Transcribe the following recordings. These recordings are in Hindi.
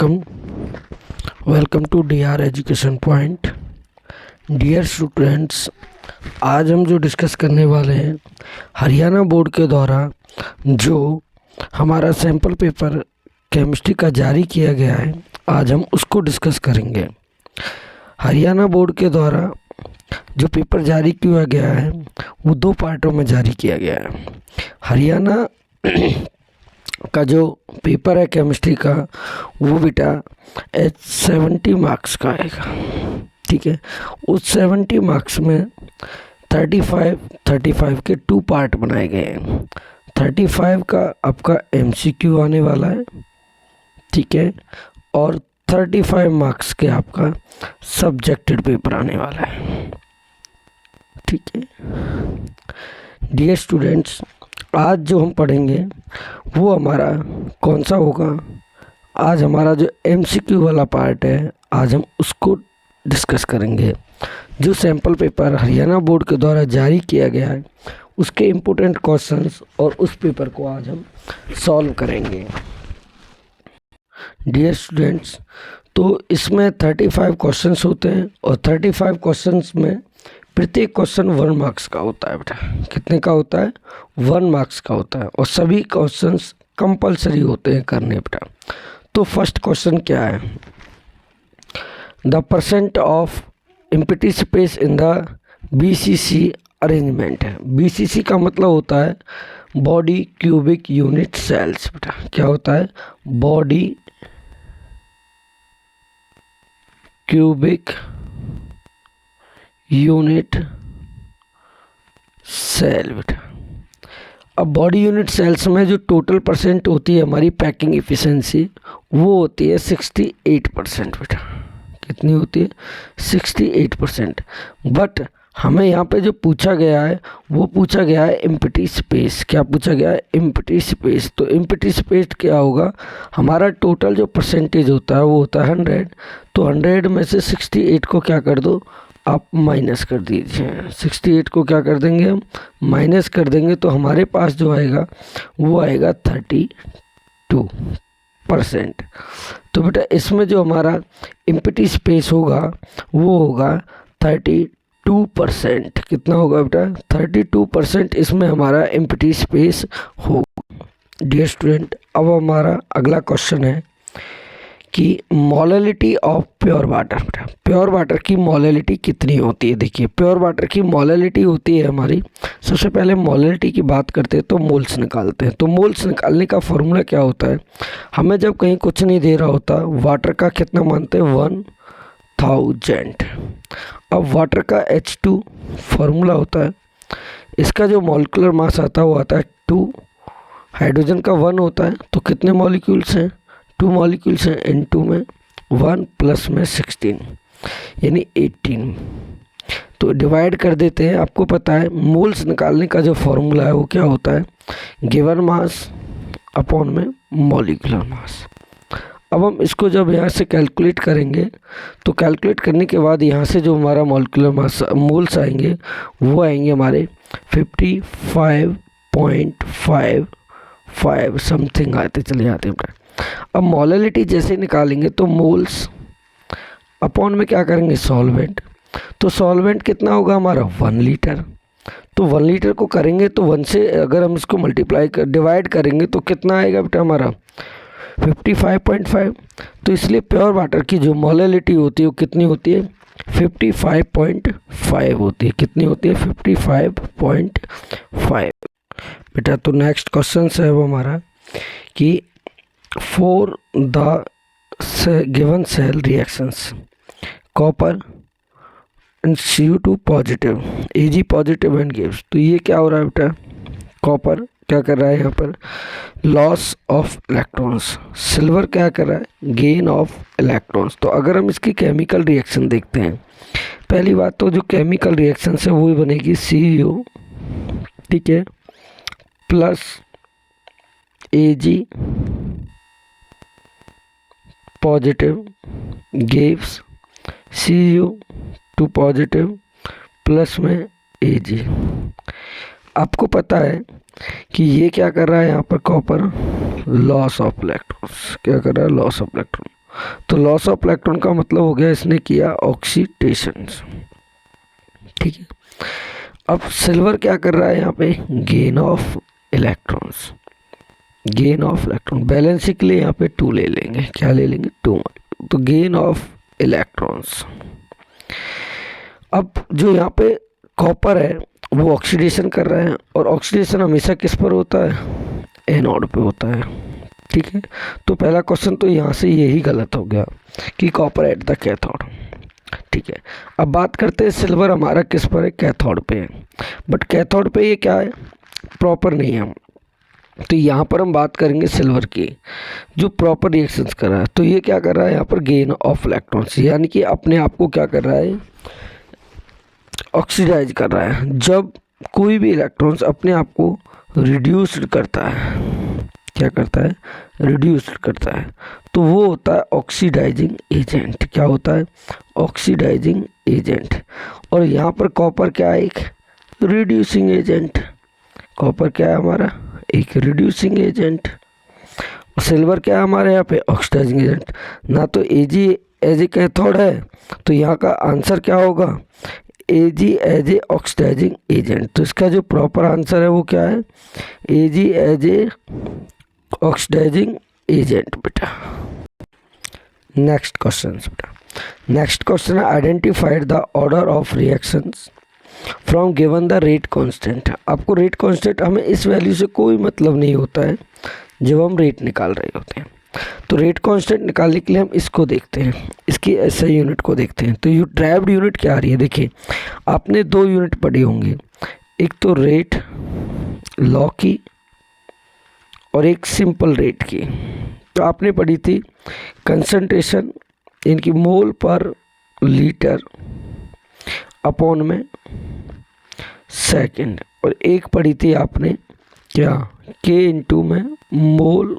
Welcome welcome to DR education point. Dear students, आज हम जो डिस्कस करने वाले हैं, हरियाणा बोर्ड के द्वारा जो हमारा सैम्पल पेपर केमिस्ट्री का जारी किया गया है, आज हम उसको डिस्कस करेंगे। हरियाणा बोर्ड के द्वारा जो पेपर जारी किया गया है वो दो पार्टों में जारी किया गया है। हरियाणा का जो पेपर है केमिस्ट्री का, वो बेटा 70 मार्क्स का आएगा। ठीक है, उस 70 मार्क्स में 35 के 2 पार्ट बनाए गए हैं। 35 का आपका MCQ आने वाला है, ठीक है, और 35 मार्क्स के आपका सब्जेक्टेड पेपर आने वाला है। ठीक है डियर स्टूडेंट्स, आज जो हम पढ़ेंगे वो हमारा कौन सा होगा? आज हमारा जो MCQ वाला पार्ट है, आज हम उसको डिस्कस करेंगे। जो सैम्पल पेपर हरियाणा बोर्ड के द्वारा जारी किया गया है, उसके इम्पोर्टेंट क्वेश्चंस और उस पेपर को आज हम सॉल्व करेंगे। डियर स्टूडेंट्स, तो इसमें 35 क्वेश्चंस होते हैं और 35 क्वेश्चंस में प्रत्येक क्वेश्चन 1 मार्क्स का होता है। बेटा कितने का होता है? 1 मार्क्स का होता है और सभी क्वेश्चंस कंपलसरी होते हैं करने। बेटा तो फर्स्ट क्वेश्चन क्या है? The percent of empty space in the BCC arrangement है। BCC का मतलब होता है बॉडी क्यूबिक यूनिट सेल्स। बेटा क्या होता है? Body cubic unit cell. बेटा अब बॉडी यूनिट सेल्स में जो टोटल परसेंट होती है हमारी पैकिंग इफ़िशेंसी, वो होती है 68%। बेटा कितनी होती है? 68%। बट हमें यहाँ पे जो पूछा गया है वो पूछा गया है एम्प्टी स्पेस। क्या पूछा गया है? Empty space. तो एम्प्टी स्पेस क्या होगा? हमारा टोटल जो परसेंटेज होता है वो होता है 100। तो 100 में से 68 को क्या कर दो आप? माइनस कर दीजिए। 68 को क्या कर देंगे हम? माइनस कर देंगे। तो हमारे पास जो आएगा वो आएगा 32%। तो बेटा इसमें जो हमारा एम्प्टी स्पेस होगा वो होगा 32%। कितना होगा बेटा? 32% इसमें हमारा एम्प्टी स्पेस होगा। डियर स्टूडेंट, अब हमारा अगला क्वेश्चन है कि मोलैलिटी ऑफ प्योर वाटर। बेटा प्योर वाटर की मोलैलिटी कितनी होती है? देखिए प्योर वाटर की मोलैलिटी होती है हमारी, सबसे पहले मोलैलिटी की बात करते हैं तो मोल्स निकालते हैं। तो मोल्स निकालने का फॉर्मूला क्या होता है? हमें जब कहीं कुछ नहीं दे रहा होता, वाटर का कितना मानते हैं? 1000। अब वाटर का H2 फॉर्मूला होता है, इसका जो मॉलिक्यूलर मास आता है वो आता है 2, हाइड्रोजन का 1 होता है। तो कितने मॉलिक्यूल्स हैं? 2 मॉलिक्यूल्स हैं। N2 में 1 प्लस में 16 यानी 18। तो डिवाइड कर देते हैं। आपको पता है मोल्स निकालने का जो फॉर्मूला है वो क्या होता है? गिवन मास अपॉन में मॉलिक्यूलर मास। अब हम इसको जब यहाँ से कैलकुलेट करेंगे तो कैलकुलेट करने के बाद यहाँ से जो हमारा मॉलिक्यूलर मास मोल्स आएंगे वो आएंगे हमारे 55.55 समथिंग आते चले जाते हैं। अब मोलैलिटी जैसे निकालेंगे तो मोल्स अपॉन में क्या करेंगे? सॉल्वेंट। तो सॉल्वेंट कितना होगा हमारा? 1 लीटर। तो 1 लीटर को करेंगे तो 1 से अगर हम इसको डिवाइड करेंगे तो कितना आएगा बेटा हमारा? 55.5। तो इसलिए प्योर वाटर की जो मोलैलिटी होती है वो कितनी होती है? 55.5 होती है। कितनी होती है? 55.5। बेटा तो नेक्स्ट क्वेश्चन है वो हमारा कि for the given cell reactions copper and Cu2 positive, Ag positive and gives. तो ये क्या हो रहा है बेटा? कॉपर क्या कर रहा है यहाँ पर? Loss of electrons. सिल्वर क्या कर रहा है? Gain of electrons. तो अगर हम इसकी केमिकल रिएक्शन देखते हैं, पहली बात तो जो केमिकल रिएक्शन है वो बनेगी Cu, ठीक है, plus Ag positive gives Cu2 positive plus में Ag। आपको पता है कि ये क्या कर रहा है यहाँ पर? Copper loss of electrons. क्या कर रहा है? Loss of electron. तो लॉस ऑफ इलेक्ट्रॉन का मतलब हो गया इसने किया ऑक्सीडेशन। ठीक है, अब सिल्वर क्या कर रहा है यहाँ पे, gain of electrons, gain of electron. Balancing के लिए यहाँ पे 2 ले लेंगे, क्या ले लेंगे 2, तो गेन ऑफ इलेक्ट्रॉन्स। अब जो यहाँ पे कॉपर है वो ऑक्सीडेशन कर रहा है, और ऑक्सीडेशन हमेशा किस पर होता है, एनोड पे होता है। ठीक है, तो पहला क्वेश्चन तो यहाँ से यही गलत हो गया कि कॉपर एट द कैथोड। ठीक है, अब बात करते हैं सिल्वर हमारा किस पर है, कैथोड पे है, बट कैथोड पे ये क्या है, प्रॉपर नहीं है। तो यहाँ पर हम बात करेंगे सिल्वर की जो प्रॉपर रिएक्शंस कर रहा है। तो ये क्या कर रहा है यहाँ पर, गेन ऑफ इलेक्ट्रॉन्स, यानी कि अपने आप को क्या कर रहा है, ऑक्सीडाइज कर रहा है। जब कोई भी इलेक्ट्रॉन्स अपने आप को रिड्यूस्ड करता है, क्या करता है, रिड्यूस्ड करता है, तो वो होता है ऑक्सीडाइजिंग एजेंट। क्या होता है, ऑक्सीडाइजिंग एजेंट। और यहाँ पर कॉपर क्या है, एक रिड्यूसिंग एजेंट। कॉपर क्या है हमारा, एक रिड्यूसिंग एजेंट। सिल्वर क्या है हमारे यहाँ पे, ऑक्सीडाइजिंग एजेंट। ना तो एजी एज ए कैथोड है, तो यहाँ का आंसर क्या होगा, एजी एज ए ऑक्सीडाइजिंग एजेंट। तो इसका जो प्रॉपर आंसर है वो क्या है, एजी एज ए ऑक्सीडाइजिंग एजेंट बेटा। नेक्स्ट क्वेश्चन बेटा, नेक्स्ट क्वेश्चन है identified the order of reactions from given the rate constant. आपको रेट कांस्टेंट, हमें इस वैल्यू से कोई मतलब नहीं होता है जब हम रेट निकाल रहे होते हैं। तो रेट कांस्टेंट निकालने के लिए हम इसको देखते हैं, इसकी एसआई यूनिट को देखते हैं। तो यू ड्राइव्ड यूनिट क्या आ रही है, देखिए आपने 2 यूनिट पढ़ी होंगी, एक तो रेट लॉ की और एक सिंपल रेट की। तो आपने पढ़ी थी कंसंट्रेशन इनकी मोल पर लीटर अपॉन में सेकंड, और एक पढ़ी थी आपने क्या, के इंटू में मोल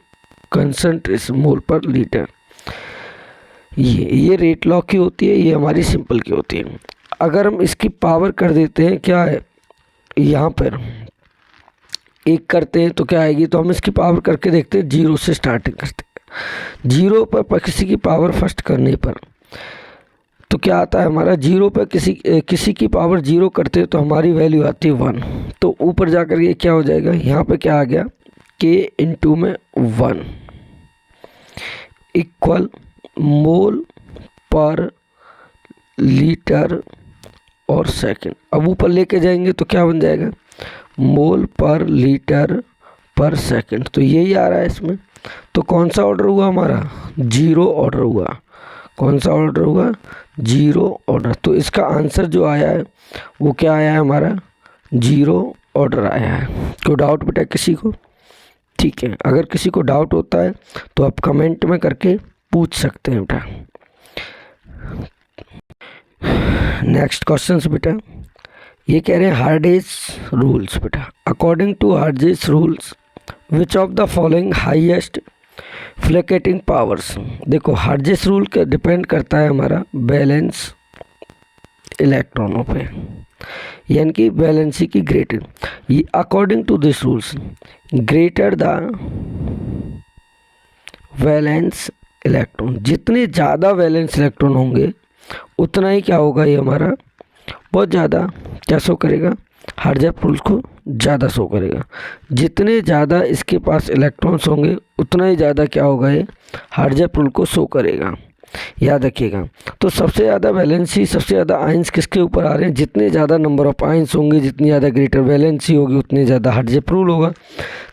कंसंट्रेशन मोल पर लीटर। ये रेट लॉ की होती है, ये हमारी सिंपल की होती है। अगर हम इसकी पावर कर देते हैं, क्या है यहाँ पर 1 करते हैं तो क्या आएगी, तो हम इसकी पावर करके देखते हैं, 0 से स्टार्टिंग करते हैं। 0 पर किसी की पावर फर्स्ट करने पर तो क्या आता है हमारा, 0 पर किसी की पावर 0 करते हैं तो हमारी वैल्यू आती है 1। तो ऊपर जाकर ये क्या हो जाएगा, यहाँ पे क्या आ गया, के इंटू में 1 इक्वल मोल पर लीटर और सेकंड। अब ऊपर लेके जाएंगे तो क्या बन जाएगा, मोल पर लीटर पर सेकंड। तो यही आ रहा है इसमें। तो कौन सा ऑर्डर हुआ हमारा, 0 ऑर्डर हुआ। कौन सा ऑर्डर हुआ, 0 ऑर्डर। तो इसका आंसर जो आया है वो क्या आया है हमारा, 0 ऑर्डर आया है। कोई डाउट बेटा किसी को, ठीक है, अगर किसी को डाउट होता है तो आप कमेंट में करके पूछ सकते हैं बेटा। नेक्स्ट क्वेश्चन बेटा, ये कह रहे हैं हार्डेज रूल्स बेटा। According to Hardy's rules which of the following highest flocculating powers. देखो हार्जेस रूल का डिपेंड करता है हमारा बैलेंस इलेक्ट्रॉनों पे, यानी कि बैलेंसी की ग्रेटर। ये according to this rules greater the valence electron, जितने ज़्यादा वैलेंस इलेक्ट्रॉन होंगे उतना ही क्या होगा, ये हमारा बहुत ज़्यादा क्या शो करेगा, हार्जेस रूल को ज़्यादा शो करेगा। जितने ज़्यादा इसके पास इलेक्ट्रॉन्स होंगे उतना ही ज़्यादा क्या होगा, ये हार्जेस रूल को शो करेगा, याद रखिएगा। तो सबसे ज़्यादा वैलेंसी, सबसे ज़्यादा आयंस किसके ऊपर आ रहे हैं, जितने ज़्यादा नंबर ऑफ आयंस होंगे, जितनी ज़्यादा ग्रेटर वैलेंसी होगी उतनी ज़्यादा हार्जेस रूल होगा।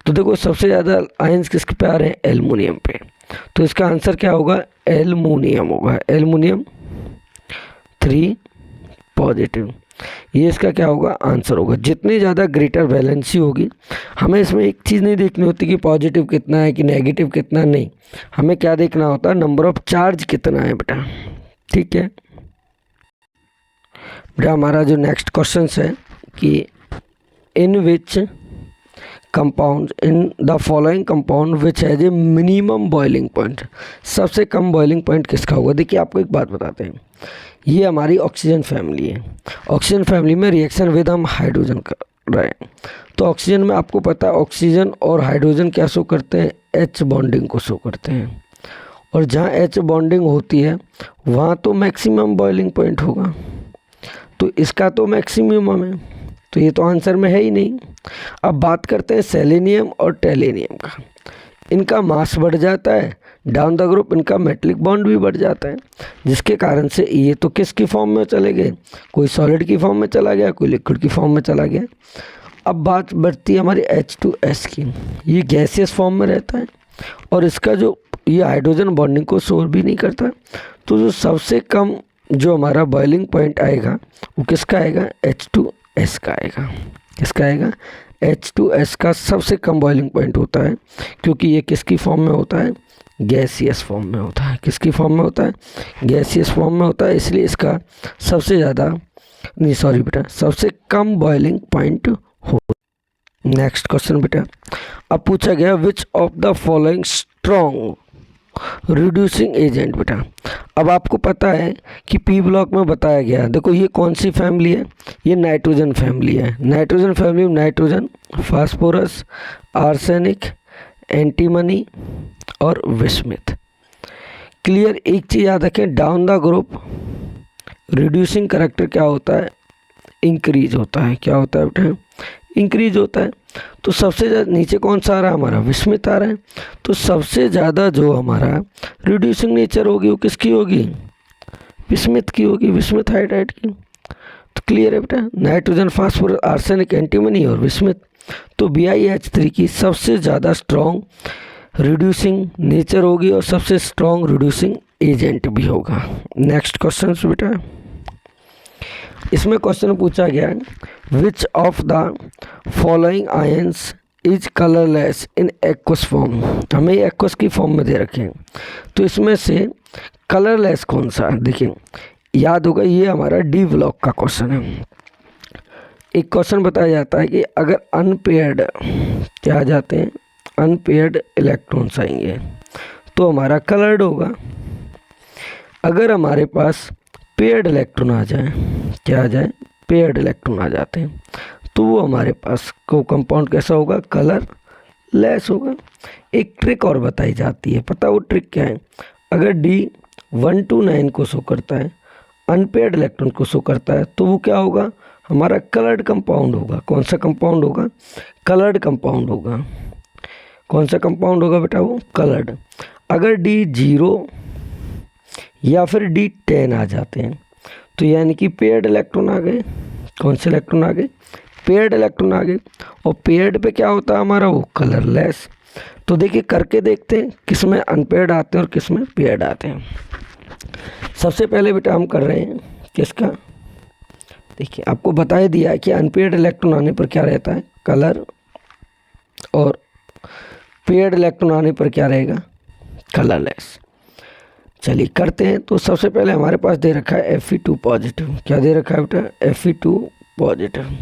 तो देखो सबसे ज़्यादा आयंस किसके पे आ रहे हैं, एल्युमिनियम पे। तो इसका आंसर क्या होगा, एल्युमिनियम होगा। एल्युमिनियम 3 पॉजिटिव, ये इसका क्या होगा, आंसर होगा। जितनी ज़्यादा ग्रेटर वैलेंसी होगी, हमें इसमें एक चीज़ नहीं देखनी होती कि पॉजिटिव कितना है कि नेगेटिव कितना, नहीं, हमें क्या देखना होता है, नंबर ऑफ चार्ज कितना है बेटा। ठीक है बेटा, हमारा जो नेक्स्ट क्वेश्चन है कि in which compound in the following compound which has a minimum boiling point, सबसे कम बॉइलिंग पॉइंट किसका होगा। देखिए आपको एक बात बताते हैं, ये हमारी ऑक्सीजन फैमिली है। ऑक्सीजन फैमिली में रिएक्शन विद हम हाइड्रोजन कर रहे हैं। तो ऑक्सीजन में आपको पता है ऑक्सीजन और हाइड्रोजन क्या शो करते हैं, H बॉन्डिंग को शो करते हैं। और जहाँ H बॉन्डिंग होती है वहाँ तो मैक्सिमम बॉइलिंग पॉइंट होगा, तो इसका तो मैक्सिमम है, तो ये तो आंसर में है ही नहीं। अब बात करते हैं सेलेनियम और टेलेनियम का। इनका मास बढ़ जाता है, डाउन द ग्रुप इनका मेटलिक बॉन्ड भी बढ़ जाता है, जिसके कारण से ये तो किसकी फॉर्म में चले गए, कोई सॉलिड की फॉर्म में चला गया, कोई लिक्विड की फॉर्म में चला गया। अब बात बढ़ती है हमारी H2S की। ये गैसियस फॉर्म में रहता है और इसका जो ये हाइड्रोजन बॉन्डिंग को शोर भी नहीं करता, तो जो सबसे कम जो हमारा बॉइलिंग पॉइंट आएगा वो किसका आएगा, H2S का आएगा। किसका आएगा, H2S का सबसे कम बॉइलिंग पॉइंट होता है, क्योंकि ये किसकी फॉर्म में होता है, गैसियस फॉर्म में होता है। किसकी फॉर्म में होता है, गैसियस फॉर्म में होता है, इसलिए इसका सबसे ज़्यादा नहीं, सॉरी बेटा, सबसे कम बॉइलिंग पॉइंट हो। नेक्स्ट क्वेश्चन बेटा, अब पूछा गया विच of the following strong reducing agent. बेटा अब आपको पता है कि पी ब्लॉक में बताया गया, देखो ये कौन सी फैमिली है, ये नाइट्रोजन फैमिली है। नाइट्रोजन फैमिली में नाइट्रोजन, फास्फोरस, आर्सेनिक, एंटीमनी और विस्मिथ। क्लियर, एक चीज़ याद रखें, down the group reducing character क्या होता है, इंक्रीज होता है। क्या होता है बेटा, इंक्रीज होता है। तो सबसे ज़्यादा नीचे कौन सा आ रहा है, हमारा विस्मित आ रहा है, तो सबसे ज़्यादा जो हमारा रिड्यूसिंग नेचर होगी वो किसकी होगी, विस्मित की होगी, विस्मित हाइड्राइड की। तो क्लियर है बेटा, नाइट्रोजन, फास्फोरस, आर्सेनिक, एंटीमनी और विस्मित। तो BiH3 की सबसे ज़्यादा स्ट्रॉन्ग रिड्यूसिंग नेचर होगी और सबसे स्ट्रॉन्ग रिड्यूसिंग एजेंट भी होगा। नेक्स्ट क्वेश्चन बेटा, इसमें क्वेश्चन पूछा गया विच of the following ions is colourless in aqueous form. हमें एक्वस की फॉर्म में दे रखे हैं, तो इसमें से कलरलेस कौन सा, देखिए याद होगा ये हमारा डी ब्लॉक का क्वेश्चन है। एक क्वेश्चन बताया जाता है कि अगर अनपेयर्ड क्या आ जाते हैं, अनपेयर्ड इलेक्ट्रॉन्स आएंगे तो हमारा कलर्ड होगा। अगर हमारे पास पेयर्ड इलेक्ट्रॉन आ जाए, क्या आ जाए, पेयर्ड इलेक्ट्रॉन आ जाते हैं, तो वो हमारे पास को कंपाउंड कैसा होगा, कलर लेस होगा। एक ट्रिक और बताई जाती है, पता वो ट्रिक क्या है, अगर D129 को शो करता है, अनपेयर्ड इलेक्ट्रॉन को शो करता है, तो वो क्या होगा, हमारा कलर्ड कंपाउंड होगा। कौन सा कंपाउंड होगा, कलर्ड कंपाउंड होगा। कौन सा कंपाउंड होगा बेटा, वो कलर्ड। अगर D0 या फिर D10 आ जाते हैं, तो यानी कि पेयर्ड इलेक्ट्रॉन आ गए। कौन से इलेक्ट्रॉन आ गए, पेयर्ड इलेक्ट्रॉन आ गए। और पेयर्ड पे क्या होता है हमारा, वो कलरलेस। तो देखिए करके देखते हैं किस में अनपेयर्ड आते हैं और किस में पेयर्ड आते हैं। सबसे पहले बेटा हम कर रहे हैं किसका, देखिए आपको बता ही दिया है कि अनपेयर्ड इलेक्ट्रॉन आने पर क्या रहता है, कलर, और पेयर्ड इलेक्ट्रॉन आने पर क्या रहेगा, कलरलेस। चलिए करते हैं। तो सबसे पहले हमारे पास दे रखा है Fe2 पॉजिटिव। क्या दे रखा है बेटा, Fe2 पॉजिटिव।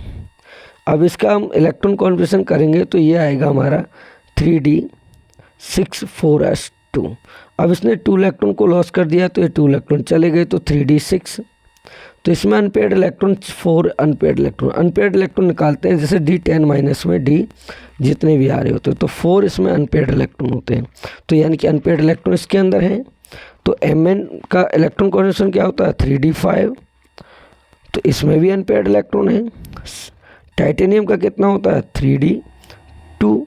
अब इसका हम इलेक्ट्रॉन कॉन्फिगरेशन करेंगे तो ये आएगा हमारा 3d6 4s2। अब इसने 2 इलेक्ट्रॉन को लॉस कर दिया, तो ये 2 इलेक्ट्रॉन चले गए, तो 3d6। तो इसमें अनपेयर्ड इलेक्ट्रॉन 4 अनपेयर्ड इलेक्ट्रॉन निकालते हैं, जैसे D10 माइनस में D जितने भी आ रहे होते हैं, तो 4 इसमें अनपेयर्ड इलेक्ट्रॉन होते हैं। तो यानी कि अनपेयर्ड इलेक्ट्रॉन इसके अंदर हैं। तो Mn का इलेक्ट्रॉन कॉन्फिगरेशन क्या होता है, 3d5। तो इसमें भी अनपेयर्ड इलेक्ट्रॉन है। टाइटेनियम का कितना होता है, 3d2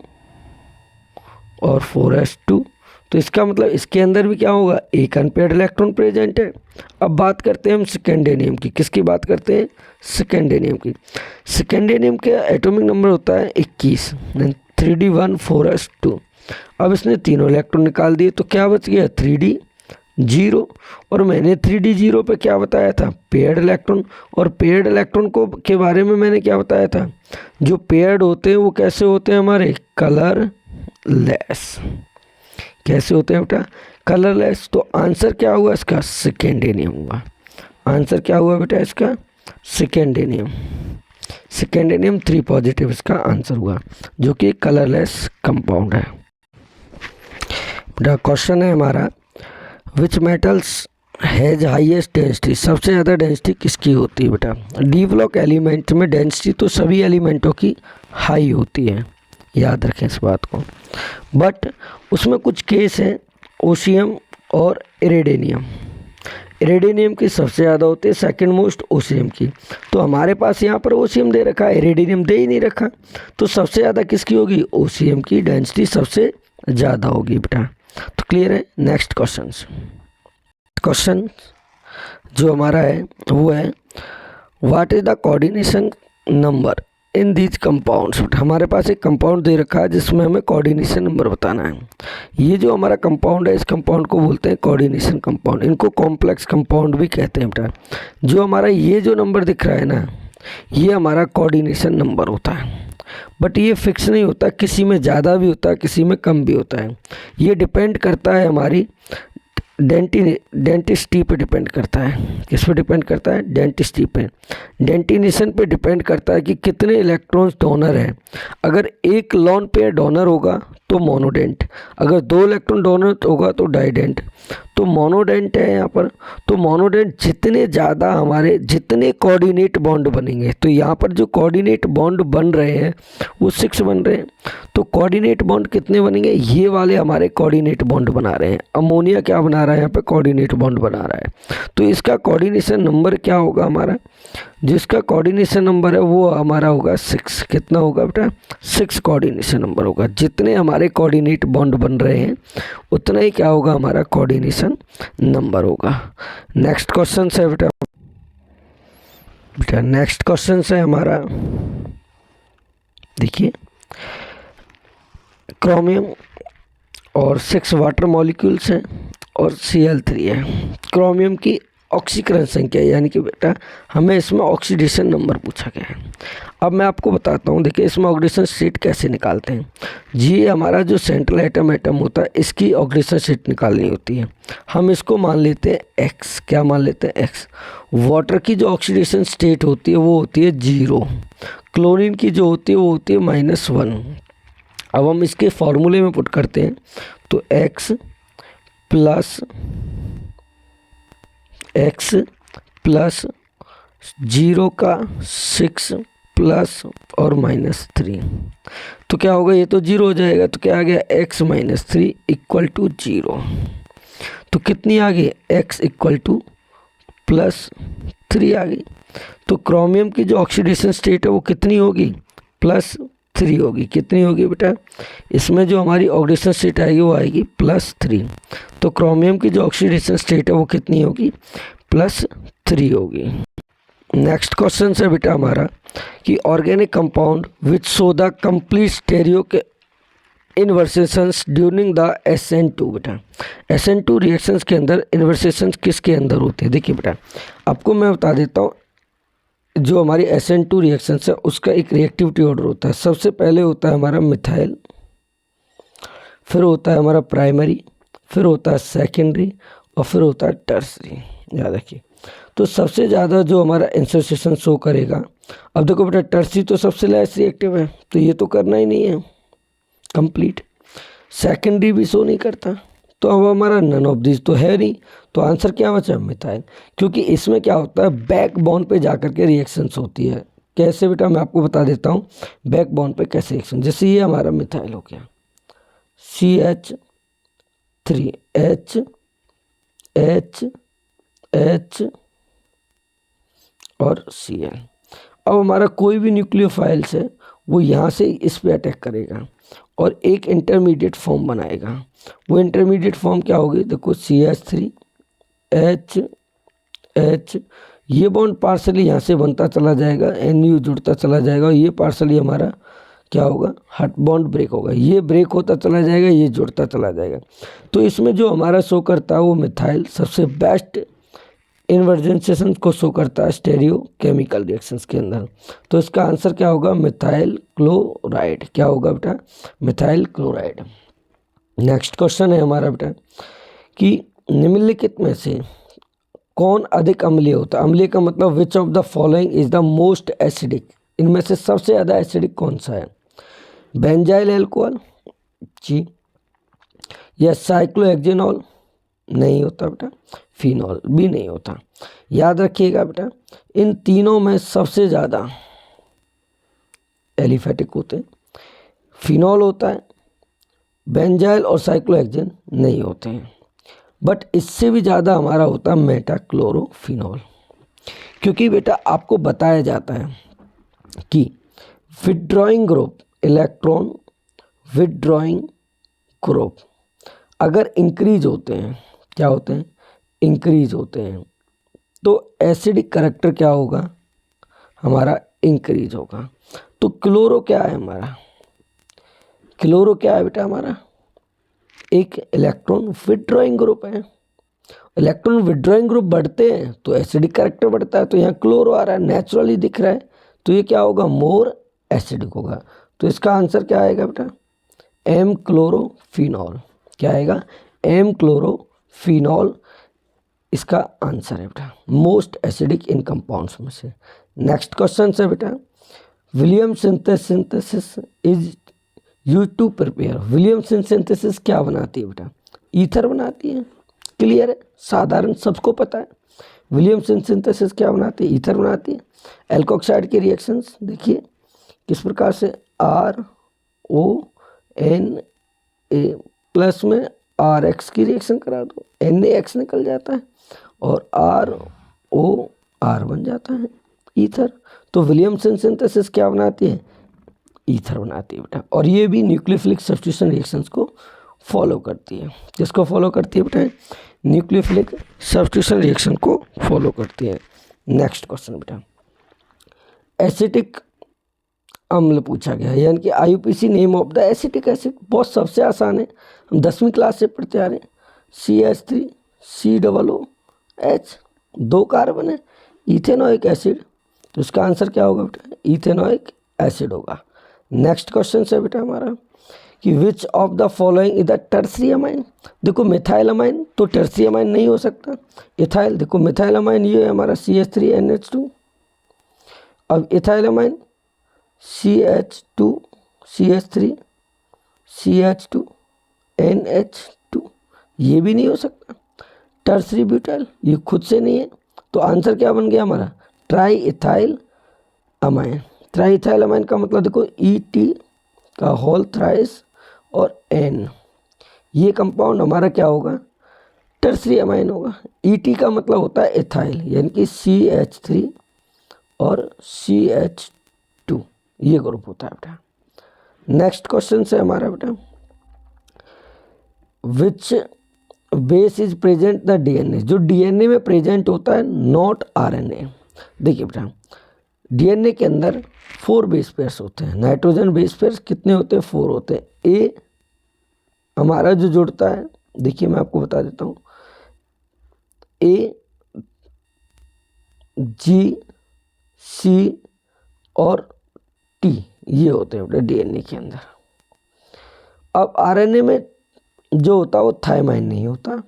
और 4s2। तो इसका मतलब इसके अंदर भी क्या होगा, एक अनपेयर्ड इलेक्ट्रॉन प्रेजेंट है। अब बात करते हैं हम सेकेंडेनियम की। किसकी बात करते हैं, सेकेंडेनियम की। सेकेंडेनियम के एटॉमिक नंबर होता है 21, 3d1 4s2। अब इसने तीनों इलेक्ट्रॉन निकाल दिए, तो क्या बच गया, 3d0। और मैंने 3d0 पे क्या बताया था, पेयर्ड इलेक्ट्रॉन। और पेयर्ड इलेक्ट्रॉन को के बारे में मैंने क्या बताया था, जो पेयर्ड होते हैं वो कैसे होते हैं हमारे, कलरलेस। कैसे होते हैं बेटा, कलरलेस। तो आंसर क्या हुआ इसका, सेकेंडेनियम हुआ। आंसर क्या हुआ बेटा इसका, सेकेंडेनियम। सेकेंडेनियम 3 पॉजिटिव इसका आंसर हुआ, जो कि कलरलेस कंपाउंड है। बेटा क्वेश्चन है हमारा, विच मेटल्स हैज हाईएस्ट डेंसिटी। सबसे ज़्यादा डेंसिटी किसकी होती है बेटा, डी ब्लॉक एलिमेंट में डेंसिटी तो सभी एलिमेंटों की हाई होती है, याद रखें इस बात को। बट उसमें कुछ केस हैं, ओशियम और इरेडियम। इरेडियम की सबसे ज़्यादा होती है, सेकंड मोस्ट ओसियम की। तो हमारे पास यहाँ पर ओसियम दे रखा है, इरेडियम दे ही नहीं रखा, तो सबसे ज़्यादा किसकी होगी, ओसियम की डेंसिटी सबसे ज़्यादा होगी बेटा। तो क्लियर है। नेक्स्ट क्वेश्चन जो हमारा है वो है what is the coordination number in these compounds. हमारे पास एक कंपाउंड दे रखा है जिसमें हमें कोऑर्डिनेशन नंबर बताना है। ये जो हमारा कंपाउंड है, इस कंपाउंड को बोलते हैं कोऑर्डिनेशन कंपाउंड, इनको कॉम्प्लेक्स कंपाउंड भी कहते हैं बेटा। जो हमारा ये जो नंबर दिख रहा है ना, ये हमारा कोऑर्डिनेशन नंबर होता है, बट ये फिक्स नहीं होता, किसी में ज़्यादा भी होता है, किसी में कम भी होता है। ये डिपेंड करता है हमारी डेंटिस्टी पे डिपेंड करता है। किस पे डिपेंड करता है, डेंटिस्टी पे, डेंटिनेशन पे डिपेंड करता है कि कितने इलेक्ट्रॉन्स डोनर हैं। अगर एक लॉन पेयर डोनर होगा तो मोनोडेंट, अगर 2 इलेक्ट्रॉन डोनर होगा तो डाइडेंट। तो मोनोडेंट है यहाँ पर, तो मोनोडेंट जितने ज़्यादा हमारे जितने कोऑर्डिनेट बॉन्ड बनेंगे, तो यहाँ पर जो कोऑर्डिनेट बॉन्ड बन रहे हैं वो 6 बन रहे हैं। तो कोऑर्डिनेट बॉन्ड कितने बनेंगे, ये वाले हमारे कोऑर्डिनेट बॉन्ड बना रहे हैं। अमोनिया क्या बना रहा है, यहाँ पे कोऑर्डिनेट बॉन्ड बना रहा है। तो इसका कोऑर्डिनेशन नंबर क्या होगा हमारा, जिसका कोऑर्डिनेशन नंबर है वो हमारा होगा 6। कितना होगा बेटा, 6 कोऑर्डिनेशन नंबर होगा। जितने हमारे कोऑर्डिनेट बॉन्ड बन रहे हैं उतना ही क्या होगा, हमारा कोऑर्डिनेशन नंबर होगा। नेक्स्ट क्वेश्चन है बेटा, नेक्स्ट क्वेश्चन है हमारा, देखिए क्रोमियम और 6 वाटर मॉलिक्यूल्स हैं और Cl3 है। क्रोमियम की ऑक्सीकरण संख्या, यानी कि बेटा हमें इसमें ऑक्सीडेशन नंबर पूछा गया है। अब मैं आपको बताता हूँ, देखिए इसमें ऑक्सीडेशन स्टेट कैसे निकालते हैं। ये हमारा जो सेंट्रल एटम होता है, इसकी ऑक्सीडेशन स्टेट निकालनी होती है। हम इसको मान लेते हैं x। क्या मान लेते हैं, x। वाटर की जो ऑक्सीडेशन स्टेट होती है वो होती है 0। क्लोरीन की जो होती है वो होती है -1। अब हम इसके फॉर्मूले में पुट करते हैं, तो x प्लस 0 का 6 प्लस और -3, तो क्या होगा, ये तो 0 हो जाएगा, तो क्या आ गया, x - 3 = 0। तो कितनी आ गई, x = +3 आ गई। तो क्रोमियम की जो ऑक्सीडेशन स्टेट है वो कितनी होगी, +3 होगी। कितनी होगी बेटा, इसमें जो हमारी ऑक्सीडेशन स्टेट आएगी वो आएगी +3। तो क्रोमियम की जो ऑक्सीडेशन स्टेट है वो कितनी होगी, +3 होगी। नेक्स्ट क्वेश्चन है बेटा हमारा कि organic compound which show the complete stereo के इन्वर्सेशंस ड्यूरिंग द SN2। बेटा SN2 रिएक्शंस के अंदर इन्वर्सेशंस किसके अंदर होते हैं। देखिए बेटा आपको मैं बता देता हूँ, जो हमारी SN2 रिएक्शंस है उसका एक रिएक्टिविटी ऑर्डर होता है। सबसे पहले होता है हमारा मिथाइल, फिर होता है हमारा प्राइमरी, फिर होता है सेकेंडरी और फिर होता है टर्सरी। याद रखिए। तो सबसे ज़्यादा जो हमारा इंसोसिएशन शो करेगा, अब देखो बेटा टर्सरी तो सबसे लेस रिएक्टिव है, तो ये तो करना ही नहीं है कंप्लीट। सेकेंडरी भी शो नहीं करता, तो अब हमारा नन ऑफ दिस तो है नहीं, तो आंसर क्या बचा, मिथाइल। क्योंकि इसमें क्या होता है, बैक बॉन्ड पे जाकर के रिएक्शंस होती है। कैसे बेटा, मैं आपको बता देता हूँ बैक बॉन्ड पे कैसे रिएक्शन। जैसे ये हमारा मिथाइल हो गया, CH3H और Cl। अब हमारा कोई भी न्यूक्लियोफाइल्स है वो यहाँ से इस पे अटैक करेगा और एक इंटरमीडिएट फॉर्म बनाएगा। वो इंटरमीडिएट फॉर्म क्या होगी, देखो CH3H, ये बॉन्ड पार्सली यहाँ से बनता चला जाएगा, NU जुड़ता चला जाएगा और ये पार्सली हमारा क्या होगा, हट बॉन्ड ब्रेक होगा। ये ब्रेक होता चला जाएगा, ये जुड़ता चला जाएगा। तो इसमें जो हमारा शो करता है वो मिथाइल सबसे बेस्ट इन्वर्जेंसेशन को शो करता है स्टेरियो केमिकल रिएक्शंस के अंदर। तो इसका आंसर क्या होगा, मिथाइल क्लोराइड। क्या होगा बेटा, मिथाइल क्लोराइड। नेक्स्ट क्वेश्चन है हमारा बेटा कि निम्नलिखित में से कौन अधिक अम्लीय होता है। अम्लीय का मतलब विच of the following is the most acidic, इनमें से सबसे ज़्यादा एसिडिक कौन सा है। बेंजाइल अल्कोहल जी, या साइक्लोहेक्सेनॉल नहीं होता बेटा, फिनॉल भी नहीं होता। याद रखिएगा बेटा इन तीनों में सबसे ज़्यादा एलिफेटिक होते हैं, फिनॉल होता है, बेंजाइल और साइक्लोहेक्सेन नहीं होते हैं। बट इससे भी ज़्यादा हमारा होता है मेटाक्लोरोफिनॉल, क्योंकि बेटा आपको बताया जाता है कि withdrawing group, electron withdrawing group अगर इंक्रीज होते हैं, क्या होते हैं, इंक्रीज होते हैं, तो एसिडिक करेक्टर क्या होगा, हमारा इंक्रीज होगा। तो क्लोरो क्या है हमारा, क्लोरो क्या है बेटा हमारा, एक इलेक्ट्रॉन विथड्रॉइंग ग्रुप है। इलेक्ट्रॉन विथड्रॉइंग ग्रुप बढ़ते हैं तो एसिडिक करेक्टर बढ़ता है, तो यहाँ क्लोरो आ रहा है, नेचुरली दिख रहा है, तो ये क्या होगा, मोर एसिडिक होगा। तो इसका आंसर क्या आएगा बेटा, एम क्लोरोफिनॉल। क्या आएगा, एम क्लोरोफिनॉल इसका आंसर है बेटा, मोस्ट एसिडिक इन कंपाउंड्स में से। नेक्स्ट क्वेश्चन है बेटा, William synthesis is use to prepare. William synthesis क्या बनाती है बेटा, ईथर बनाती है। क्लियर है, साधारण सबको पता है। विलियम सिंथेसिस क्या बनाती है, ईथर बनाती है। एल्कोक्साइड के रिएक्शंस देखिए किस प्रकार से, R O N A plus में आर एक्स की रिएक्शन करा दो, एन ए एक्स निकल जाता है और आर ओ आर बन जाता है ईथर। तो विलियमसन सिंथेसिस क्या बनाती है, ईथर बनाती है बेटा। और ये भी न्यूक्लियोफिलिक सब्स्टिट्यूशन रिएक्शंस को फॉलो करती है। किसको फॉलो करती है बेटा, न्यूक्लियोफिलिक सब्स्टिट्यूशन रिएक्शन को फॉलो करती है। नेक्स्ट क्वेश्चन बेटा, एसिटिक अम्ल पूछा गया है, यानी कि IUPAC name of the acetic acid. बहुत सबसे आसान है, हम 10वीं क्लास से पढ़ते आ रहे हैं। CH3COOH, 2 कार्बन है, इथेनोइक एसिड। तो इसका आंसर क्या होगा बेटा, इथेनोइक एसिड होगा। नेक्स्ट क्वेश्चन है बेटा हमारा कि विच of the following is the tertiary amine. देखो मिथाइल अमाइन तो टर्सरी अमाइन नहीं हो सकता। इथाइल, देखो मिथाइल अमाइन ये है हमारा CH3NH2। अब ethyl amine CH2 CH3 CH2NH2, ये भी नहीं हो सकता। टर्सरी ब्यूटाइल ये खुद से नहीं है। तो आंसर क्या बन गया हमारा, try ethyl amine. Try ethyl amine का मतलब देखो ET का होल थ्राइस और N, ये कंपाउंड हमारा क्या होगा, टर्सरी अमाइन होगा। ET का मतलब होता है इथाइल, यानी कि CH3 और CH2, ये ग्रुप होता है बेटा। नेक्स्ट क्वेश्चन है हमारा बेटा, which base is present the DNA। जो DNA में प्रेजेंट होता है, नॉट RNA। देखिए बेटा DNA के अंदर 4 बेस पेयर्स होते हैं। नाइट्रोजन बेस पेयर्स कितने होते हैं, 4 होते हैं। ए हमारा जो जुड़ता है, देखिए मैं आपको बता देता हूँ, A G C और T, ये होते हैं बेटा DNA के अंदर। अब RNA में जो होता है वो थायमाइन नहीं होता।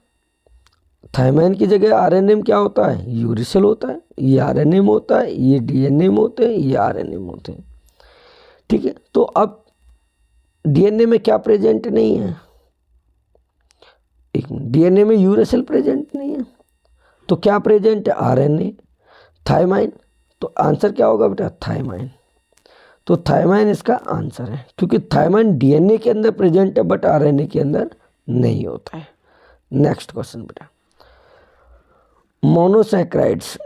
थायमाइन की जगह RNA में क्या होता है, यूरिसिल होता है। ये RNA में होता है, ये DNA में होते हैं, ये RNA में होते हैं। ठीक है, तो अब DNA में क्या प्रेजेंट नहीं है, एक DNA में यूरिसिल प्रेजेंट नहीं है, तो क्या प्रेजेंट है, RNA, थायमाइन। तो आंसर क्या होगा बेटा, थायमाइन। तो थायमाइन इसका आंसर है, क्योंकि थायमाइन DNA के अंदर प्रेजेंट है बट RNA के अंदर नहीं होता है। नेक्स्ट क्वेश्चन बेटा, मोनोसैक्राइड्स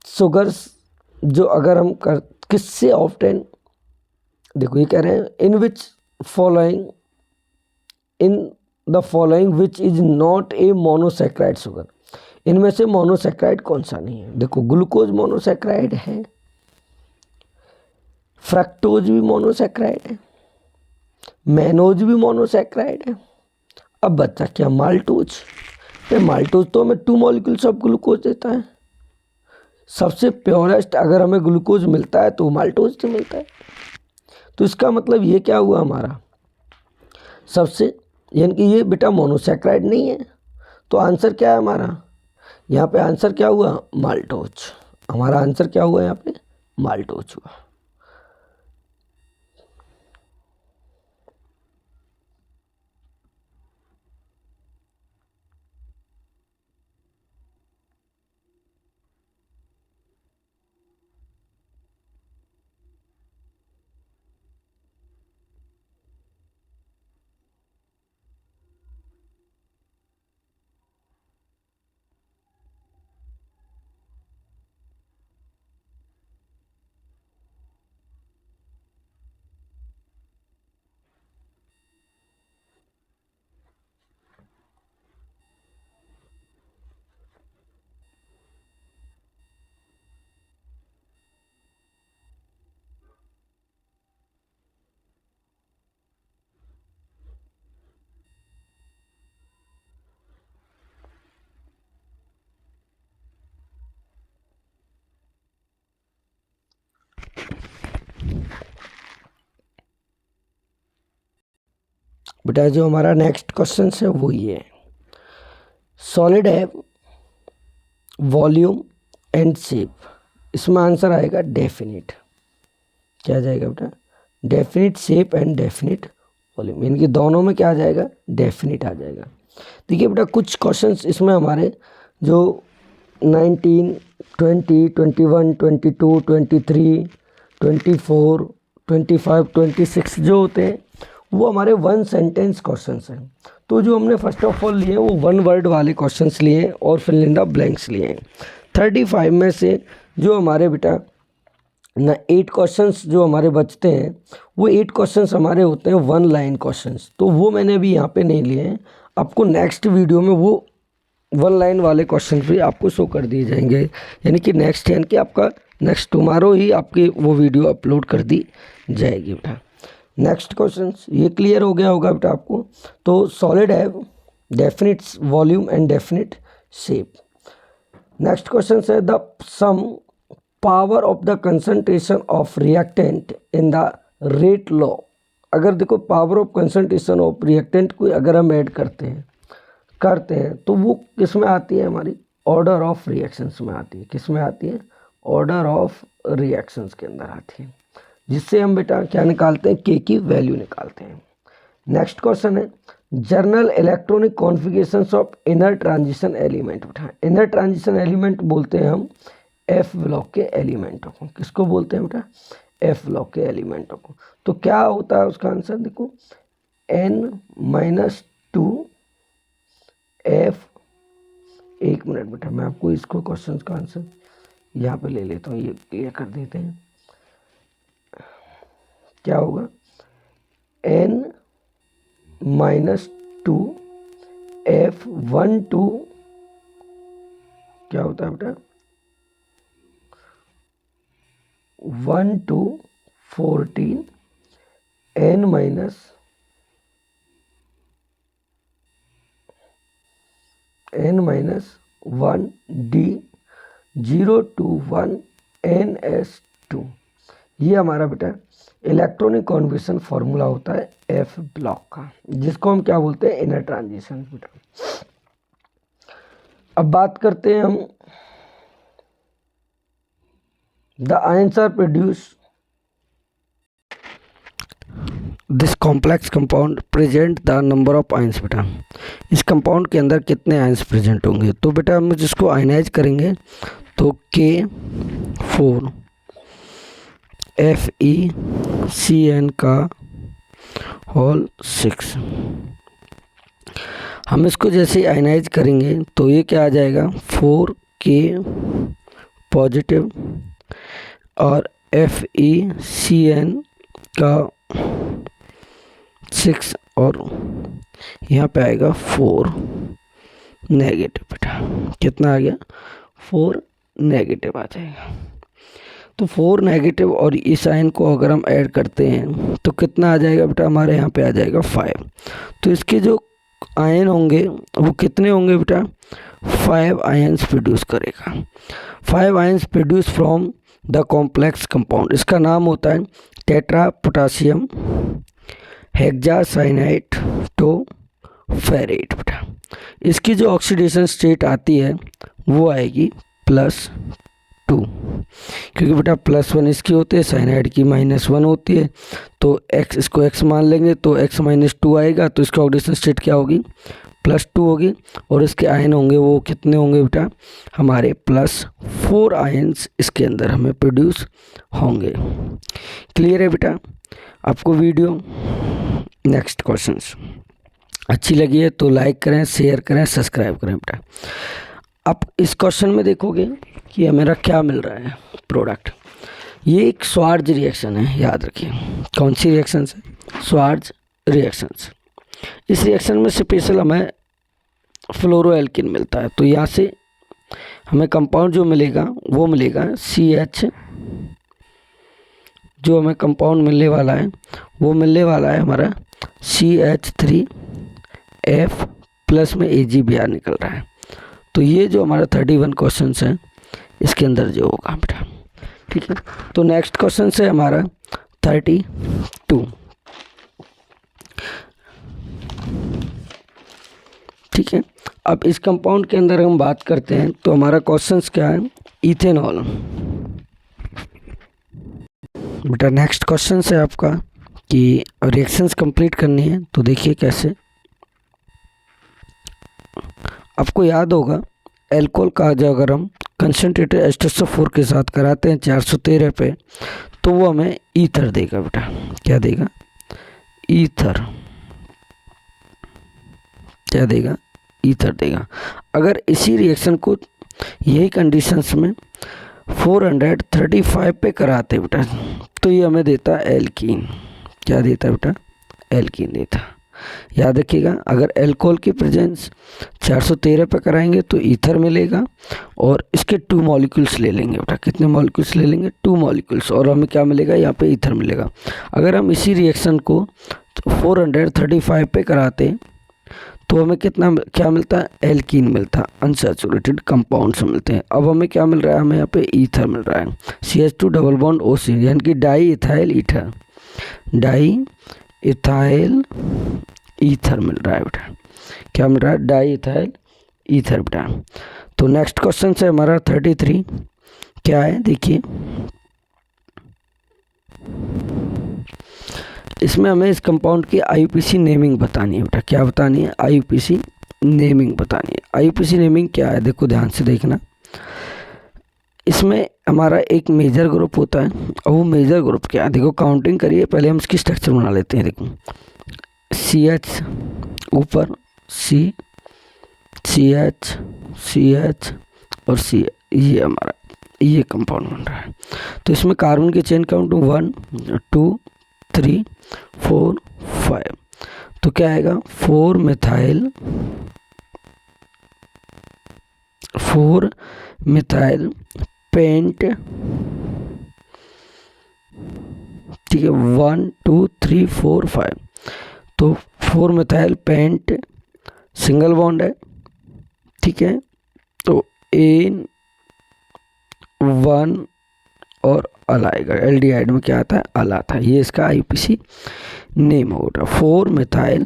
शुगर्स जो अगर हम कर किससे ऑफ्टेन, देखो ये कह रहे हैं in which following, in the following which is not a monosaccharide sugar. इनमें से मोनोसैक्राइड कौन सा नहीं है, देखो ग्लूकोज मोनोसैक्राइड है, फ्रक्टोज भी मोनोसैक्राइड है, मैनोज भी मोनोसैक्राइड है। अब बच्चा क्या, माल्टोज। माल्टोज तो हमें 2 मॉलिक्यूल्स ऑफ ग्लूकोज देता है। सबसे प्योरेस्ट अगर हमें ग्लूकोज मिलता है तो माल्टोज से मिलता है। तो इसका मतलब ये क्या हुआ हमारा, सबसे, यानी कि ये बेटा मोनोसैक्राइड नहीं है। तो आंसर क्या है हमारा, यहाँ पे आंसर क्या हुआ, माल्टोज। हमारा आंसर क्या हुआ यहाँ पे, माल्टोज हुआ। बेटा जो हमारा नेक्स्ट क्वेश्चन है वो ये है, सॉलिड है वॉल्यूम एंड शेप, इसमें आंसर आएगा डेफिनिट। क्या जाएगा बेटा? Definite shape and definite volume, इनके दोनों में क्या आ जाएगा? डेफिनिट आ जाएगा। देखिए बेटा कुछ क्वेश्चंस इसमें हमारे जो 19, 20, 21, 22, 23, 24, 25, 26 जो होते हैं वो हमारे वन सेंटेंस क्वेश्चंस हैं। तो जो हमने फर्स्ट ऑफ ऑल लिए वो वन वर्ड वाले क्वेश्चंस लिए हैं और फिल इन द ब्लैंक्स लिए हैं। 35 में से जो हमारे बेटा ना 8 क्वेश्चंस जो हमारे बचते हैं वो 8 क्वेश्चंस हमारे होते हैं वन लाइन क्वेश्चंस, तो वो मैंने अभी यहाँ पे नहीं लिए हैं। आपको नेक्स्ट वीडियो में वो वन लाइन वाले क्वेश्चन भी आपको शो कर दिए जाएंगे, यानी कि आपका नेक्स्ट टुमारो ही आपकी वो वीडियो अपलोड कर दी जाएगी बेटा। नेक्स्ट क्वेश्चन ये क्लियर हो गया होगा बेटा आपको। तो सॉलिड है definite volume and definite shape. Next question है the sum power of the concentration of reactant in the rate law. अगर देखो power of concentration of reactant को अगर हम ऐड करते हैं तो वो किस में आती है? हमारी ऑर्डर ऑफ रिएक्शंस में आती है। किस में आती है? ऑर्डर ऑफ रिएक्शंस के अंदर आती है, जिससे हम बेटा क्या निकालते हैं? के की वैल्यू निकालते हैं। नेक्स्ट क्वेश्चन है journal electronic configurations of inner transition element. बेटा इनर ट्रांजिशन एलिमेंट बोलते हैं हम एफ ब्लॉक के एलिमेंटों को। किसको बोलते हैं बेटा? एफ ब्लॉक के एलिमेंटों को। तो क्या होता है उसका आंसर? देखो n-2 f, एक मिनट बेटा मैं आपको इसको क्वेश्चन का आंसर यहाँ पे ले लेता हूँ, ये क्लियर कर देते हैं। क्या होगा? n-2 f12 क्या होता है बेटा? 1 to 14 n minus (1) d 0 to 1 ns2। ये हमारा बेटा इलेक्ट्रॉनिक कॉन्फिगरेशन फॉर्मूला होता है एफ ब्लॉक का, जिसको हम क्या बोलते हैं? इनर ट्रांजिशन बेटा। अब बात करते हैं हम the ions are produced, this complex compound present the number of ions। बेटा इस कंपाउंड के अंदर कितने आयंस प्रेजेंट होंगे? तो बेटा हम जिसको आयनाइज करेंगे तो K4 FeCN का होल 6। हम इसको जैसे आयनाइज करेंगे तो ये क्या आ जाएगा? 4K पॉजिटिव और FeCN का 6 और यहाँ पे आएगा 4 नेगेटिव। बेटा कितना आ गया? 4 नेगेटिव आ जाएगा। तो 4 नेगेटिव और इस आयन को अगर हम ऐड करते हैं तो कितना आ जाएगा बेटा? हमारे यहाँ पे आ जाएगा 5। तो इसके जो आयन होंगे वो कितने होंगे बेटा? 5 आयन्स प्रोड्यूस करेगा। 5 ions produce from the complex compound. इसका नाम होता है टेट्रा पोटासियम हेक्सासाइनाइड टोफेरेट। बेटा इसकी जो ऑक्सीडेशन स्टेट आती है वो आएगी +2, क्योंकि बेटा +1 इसकी होती है, साइनाइड की -1 होती है। तो x इसको x मान लेंगे तो x - 2 आएगा, तो इसकी ऑक्सीडेशन स्टेट क्या होगी? +2 होगी। और इसके आयन होंगे वो कितने होंगे बेटा? हमारे +4 आयन्स इसके अंदर हमें प्रोड्यूस होंगे। क्लियर है बेटा आपको वीडियो? नेक्स्ट क्वेश्चन अच्छी लगी है तो लाइक करें, शेयर करें, सब्सक्राइब करें बेटा। अब इस क्वेश्चन में देखोगे कि मेरा क्या मिल रहा है प्रोडक्ट। ये एक स्वार्ज रिएक्शन है, याद रखिए। कौन सी रिएक्शन है? स्वार्ज रिएक्शंस। इस रिएक्शन में स्पेशल हमें फ्लोरोएल्किन मिलता है। तो यहाँ से हमें कंपाउंड जो मिलेगा वो मिलेगा CH। जो हमें कंपाउंड मिलने वाला है वो मिलने वाला है हमारा CH3F प्लस में AgBr निकल रहा है। तो ये जो हमारा 31 क्वेश्चन है इसके अंदर जो होगा बेटा, ठीक है। तो नेक्स्ट क्वेश्चन है हमारा 32। ठीक है। अब इस कंपाउंड के अंदर हम बात करते हैं तो हमारा क्वेश्चंस क्या है, इथेनॉल। बेटा नेक्स्ट क्वेश्चन है आपका कि रिएक्शंस कंप्लीट करनी है, तो देखिए कैसे। आपको याद होगा एल्कोहल का जो अगर हम कंसनट्रेटेड H2SO4 के साथ कराते हैं 413 पे, तो वो हमें ईथर देगा। बेटा क्या देगा, ईथर। क्या देगा, ईथर देगा। अगर इसी रिएक्शन को यही कंडीशंस में 435 पे कराते बेटा, तो ये हमें देता एल्कीन। क्या देता बेटा, एल्कीन देता। याद रखिएगा, अगर एल्कोहल की प्रेजेंस 413 पे कराएंगे तो ईथर मिलेगा, और इसके 2 मॉलिक्यूल्स ले लेंगे बेटा। कितने मॉलिक्यूल्स ले लेंगे, 2 मॉलिक्यूल्स, और हमें क्या मिलेगा, यहाँ पे ईथर मिलेगा। अगर हम इसी रिएक्शन को 435 पे कराते तो हमें कितना क्या मिलता है, एल्कीन मिलता है, अनसैचुरेटेड कंपाउंड्स मिलते हैं। अब हमें क्या मिल रहा है, हमें यहाँ पे ईथर मिल रहा है, CH2 डबल बॉन्ड OC, यानी कि diethyl ether, diethyl ether मिल रहा है बेटा। क्या मिल रहा है, डाई इथाइल ईथर बेटा। तो नेक्स्ट क्वेश्चन है हमारा 33, क्या है देखिए। इसमें हमें इस कंपाउंड की IUPAC नेमिंग बतानी है बेटा। क्या बतानी है, IUPAC नेमिंग बतानी है। IUPAC नेमिंग क्या है, देखो ध्यान से देखना। इसमें हमारा एक मेजर ग्रुप होता है, और वो मेजर ग्रुप क्या है, देखो काउंटिंग करिए, पहले हम इसकी स्ट्रक्चर बना लेते हैं। देखो CH ऊपर, C, CH, CH और C, ये हमारा ये कंपाउंड बन रहा है। तो इसमें कार्बन की चेन काउंट 1 2 3 4 5, तो क्या आएगा, 4 मिथाइल पेंट, ठीक है, 1 2 3 4 5, तो 4 मिथाइल पेंट सिंगल बॉन्ड है, ठीक है। तो एन 1 और अल आएगा, एल्डिहाइड में क्या आता है, अल आता है। ये इसका IUPAC नेम होगा, 4 मिथाइल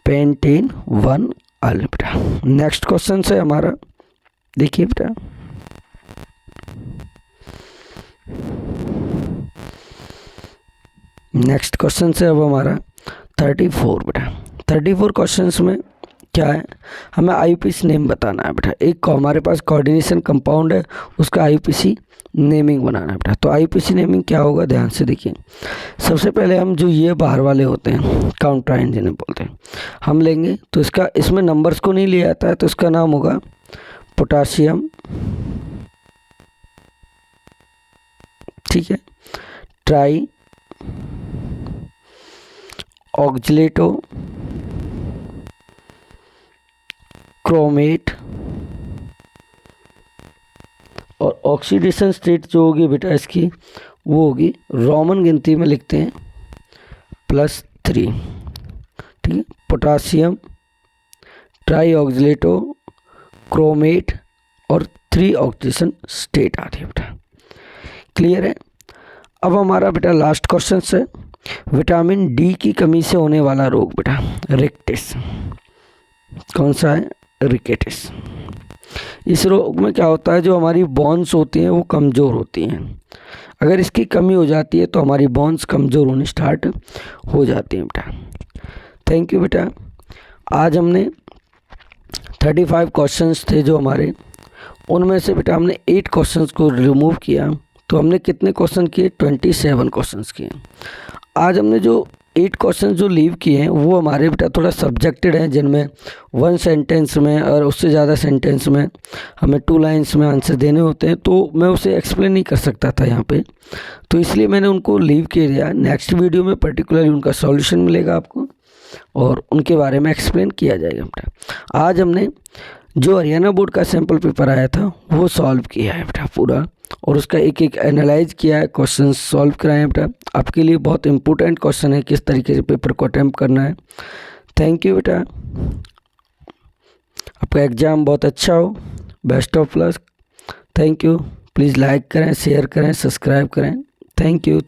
पेंटेन 1 अल बेटा। नेक्स्ट क्वेश्चन है हमारा, देखिए बेटा, नेक्स्ट क्वेश्चन है अब हमारा 34 बेटा। 34 क्वेश्चंस में क्या है, हमें IUPAC नेम बताना है बेटा। एक हमारे पास कोऑर्डिनेशन कंपाउंड है, उसका IUPAC नेमिंग बनाना है बेटा। तो IUPAC नेमिंग क्या होगा, ध्यान से देखिए। सबसे पहले हम जो ये बाहर वाले होते हैं काउंटराइन जिन्हें बोलते हैं, हम लेंगे, तो इसका इसमें नंबर्स को नहीं लिया जाता है, तो इसका नाम होगा पोटासियम, ठीक है, ट्राई ऑक्जिलेटो क्रोमेट, और ऑक्सीडेशन स्टेट जो होगी बेटा इसकी, वो होगी रोमन गिनती में लिखते हैं +3, ठीक है। पोटासियम, ट्राई ऑक्जिलेटो, क्रोमेट और 3 ऑक्सीडेशन स्टेट आती है बेटा। क्लियर है। अब हमारा बेटा लास्ट क्वेश्चन है, विटामिन डी की कमी से होने वाला रोग बेटा, रिकेटिस। कौन सा है, रिकेटिस। इस रोग में क्या होता है, जो हमारी बोन्स होती हैं वो कमज़ोर होती हैं। अगर इसकी कमी हो जाती है तो हमारी बोन्स कमज़ोर होने स्टार्ट हो जाती हैं बेटा। थैंक यू बेटा। आज हमने 35 क्वेश्चंस थे जो हमारे, उनमें से बेटा हमने 8 क्वेश्चंस को रिमूव किया, तो हमने कितने क्वेश्चन किए, 27 क्वेश्चंस किए। आज हमने जो 8 क्वेश्चन जो लीव किए हैं वो हमारे बेटा थोड़ा सब्जेक्टेड हैं, जिनमें 1 सेंटेंस में और उससे ज़्यादा सेंटेंस में हमें 2 लाइन्स में आंसर देने होते हैं, तो मैं उसे एक्सप्लेन नहीं कर सकता था यहाँ पे, तो इसलिए मैंने उनको लीव किया दिया। नेक्स्ट वीडियो में पर्टिकुलरली उनका सॉल्यूशन मिलेगा आपको, और उनके बारे में एक्सप्लेन किया जाएगा बेटा। आज हमने जो हरियाणा बोर्ड का सैम्पल पेपर आया था वो सॉल्व किया है बेटा पूरा, और उसका एक एक एनालाइज किया है, क्वेश्चन सॉल्व कराए हैं बेटा। आपके लिए बहुत इंपॉर्टेंट क्वेश्चन है किस तरीके से पेपर को अटैम्प्ट करना है। थैंक यू बेटा, आपका एग्ज़ाम बहुत अच्छा हो, best of luck. Thank you. Please like करें, शेयर करें, सब्सक्राइब करें। Thank you.